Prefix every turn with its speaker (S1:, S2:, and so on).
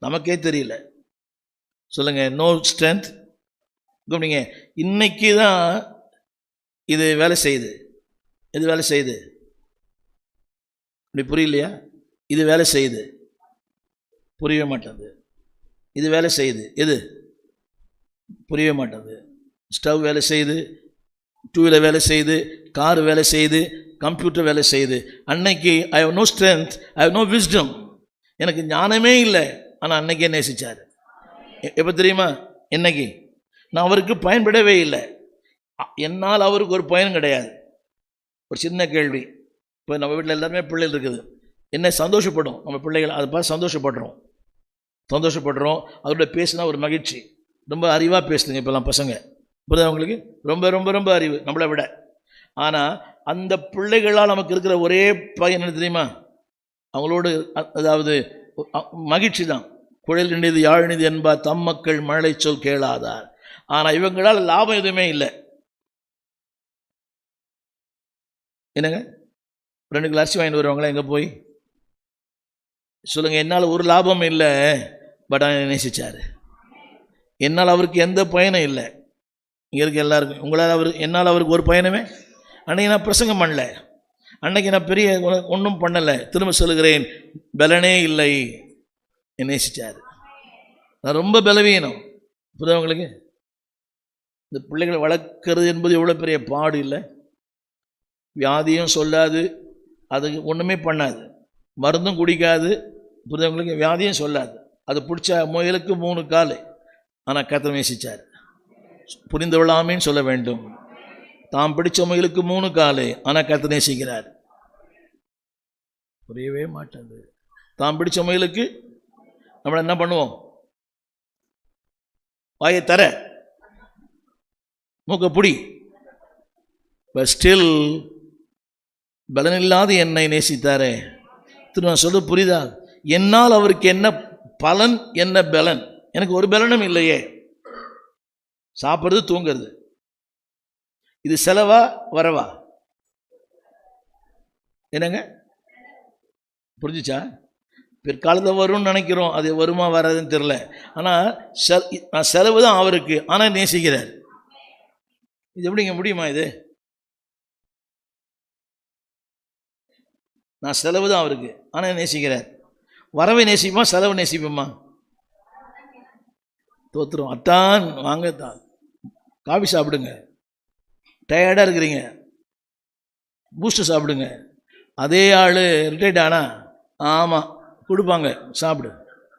S1: நமக்கே தெரியல. சொல்லுங்க, நோ ஸ்ட்ரென்த். கவனிங்க, இன்னைக்கு தான் இது வேலை செய்யுது. இது வேலை செய்யுது, இப்படி புரியலையா? இது வேலை செய்யுது, புரியவே மாட்டேங்குது. இது வேலை செய்யுது, எது புரியவே மாட்டேங்குது. ஸ்டவ் வேலை செய்யுது, டூ வீலர் வேலை செய்யுது, கார் வேலை செய்யுது, கம்ப்யூட்டர் வேலை செய்யுது. அன்னைக்கு I have no strength, I have no wisdom, எனக்கு ஞானமே இல்லை. ஆனால் அன்னைக்கே நேசிச்சார். எப்போ தெரியுமா? என்னைக்கு நான் அவருக்கு பயன்படவே இல்லை, என்னால் அவருக்கு ஒரு பயன் கிடையாது. ஒரு சின்ன கேள்வி. இப்போ நம்ம வீட்டில் எல்லாருமே பிள்ளைகள் இருக்குது, என்ன சந்தோஷப்படும் நம்ம பிள்ளைகள், அதை பார்த்து சந்தோஷப்படுறோம். அதோட பேசினா ஒரு மகிழ்ச்சி. ரொம்ப அறிவாக பேசுதுங்க இப்போலாம் பசங்க, புரியுது அவங்களுக்கு? ரொம்ப ரொம்ப ரொம்ப அறிவு நம்மளை விட. ஆனால் அந்த பிள்ளைகளால் நமக்கு இருக்கிற ஒரே பயன் என்ன தெரியுமா? அவங்களோடு அதாவது மகிழ்ச்சி தான். குழல் நினைது யாழ்நிதி என்பார் தம் மக்கள் மழை சொல் கேளாதார். ஆனால் இவங்களால் லாபம் எதுவுமே இல்லை. என்னங்க, 2 கிலோ அரிசி வாங்கிட்டு வருவாங்களா எங்கே போய் சொல்லுங்கள், என்னால் ஒரு லாபம் இல்லை, பட் ஆனால் நேசிச்சார். என்னால் அவருக்கு எந்த பயனும் இல்லை. இங்கே இருக்க எல்லாருக்கும் உங்களால் என்னால் அவருக்கு ஒரு பயனுமே. அன்றைக்கி நான் பிரசங்கம் பண்ணல, அன்னைக்கு நான் பெரிய ஒன்றும் பண்ணலை. திரும்ப சொல்லுகிறேன், பலனே இல்லை, நேசிச்சார். நான் ரொம்ப பலவீனம், புரியுது உங்களுக்கு? இந்த பிள்ளைகளை வளர்க்குறது என்பது எவ்வளோ பெரிய பாடு இல்லை? வியாதியும் சொல்லாது, அது ஒன்றுமே பண்ணாது, மருந்தும் குடிக்காது, புரியுது உங்களுக்கு? வியாதியும் சொல்லாது, அது பிடிச்ச முயலுக்கு 3 கால். ஆனால் கர்த்தர் நேசிச்சார். புரிந்தவளாமேன்னு சொல்ல வேண்டும். தாம் பிடிச்ச முயலுக்கு 3 கால், ஆனால் கர்த்தர் நேசிக்கிறார். புரியவே மாட்டேங்குது. தாம் பிடிச்ச முயலுக்கு நம்ம என்ன பண்ணுவோம்? வாயை தர, மூக்க புடி. பட் ஸ்டில் பலனில்லாத என்னை நேசித்தாரே. திரும்ப சொல்ல புரியுதா? என்னால் அவருக்கு என்ன பலன், என்ன பலன்? எனக்கு ஒரு பலனும் இல்லையே. சாப்பிட்றது, தூங்கிறது, இது செலவா வரவா? என்னங்க, புரிஞ்சுச்சா? பிற்காலத்தில் வரும்னு நினைக்கிறோம், அது வருமா வராதுன்னு தெரியல. ஆனால் செலவு தான் அவருக்கு, ஆனால் நேசிக்கிறார். இது எப்படிங்க முடியுமா? இது நான் செலவு தான் அவருக்கு, ஆனால் நேசிக்கிறார். வரவை நேசிப்போமா, செலவு நேசிப்போமா? தோத்துரும். அத்தான் வாங்க தான், காஃபி சாப்பிடுங்க, டயர்டாக இருக்கிறீங்க, பூஸ்டர் சாப்பிடுங்க. அதே ஆள் ரிட்டையர்ட் ஆனா ஆமாம் கொடுப்பாங்க, சாப்பிடு.